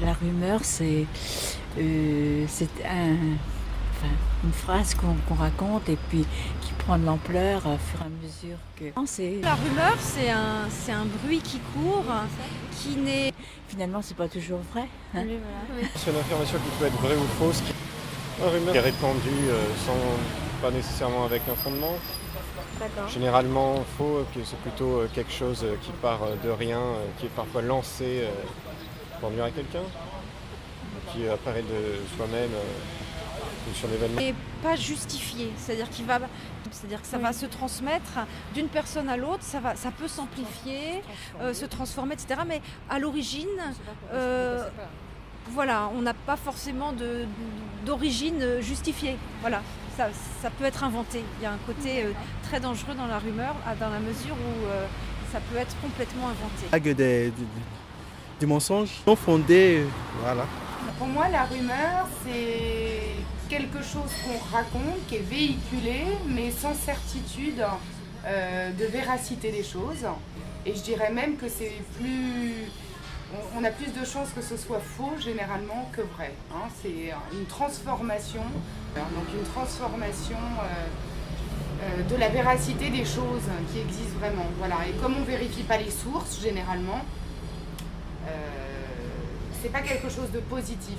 La rumeur, c'est une phrase qu'on raconte et puis qui prend de l'ampleur au fur et à mesure que... Non, La rumeur, c'est un bruit qui court, qui n'est... Finalement, c'est pas toujours vrai. Hein. Oui, voilà. Oui. C'est une information qui peut être vraie ou fausse. Une rumeur qui est répandue pas nécessairement avec un fondement. D'accord. Généralement faux, que c'est plutôt quelque chose qui part de rien, qui est parfois lancé pour nuire à quelqu'un, qui apparaît de soi-même ou sur l'événement. Et pas justifié, c'est-à-dire que ça va se transmettre d'une personne à l'autre, ça peut s'amplifier, se transformer, etc. Mais à l'origine, voilà, on n'a pas forcément d'origine justifiée. Voilà, ça peut être inventé. Il y a un côté très dangereux dans la rumeur, dans la mesure où ça peut être complètement inventé. Des mensonges non fondés, voilà. Pour moi, la rumeur, c'est quelque chose qu'on raconte, qui est véhiculé, mais sans certitude de véracité des choses. Et je dirais même que c'est plus... On a plus de chances que ce soit faux, généralement, que vrai. Hein. C'est une transformation, donc une transformation de la véracité des choses qui existent vraiment. Voilà. Et comme on ne vérifie pas les sources, généralement, c'est pas quelque chose de positif.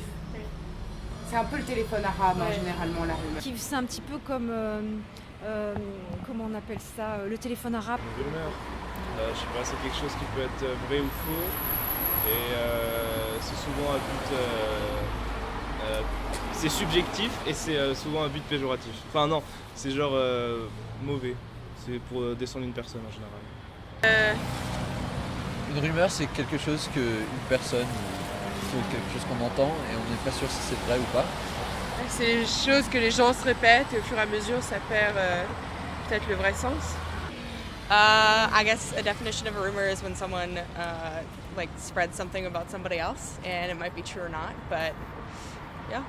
C'est un peu le téléphone arabe, hein, généralement, la rumeur. C'est un petit peu comme, comment on appelle ça, le téléphone arabe. Une rumeur, je sais pas, c'est quelque chose qui peut être vrai ou faux. Et c'est souvent un but... c'est subjectif et c'est souvent un but péjoratif. Enfin non, c'est genre mauvais. C'est pour descendre une personne en général. Une rumeur, c'est quelque chose qu'une personne ou quelque chose qu'on entend et on n'est pas sûr si c'est vrai ou pas. C'est des choses que les gens se répètent et au fur et à mesure ça perd peut-être le vrai sens. I guess a definition of a rumor is when someone like spreads something about somebody else and it might be true or not, but yeah.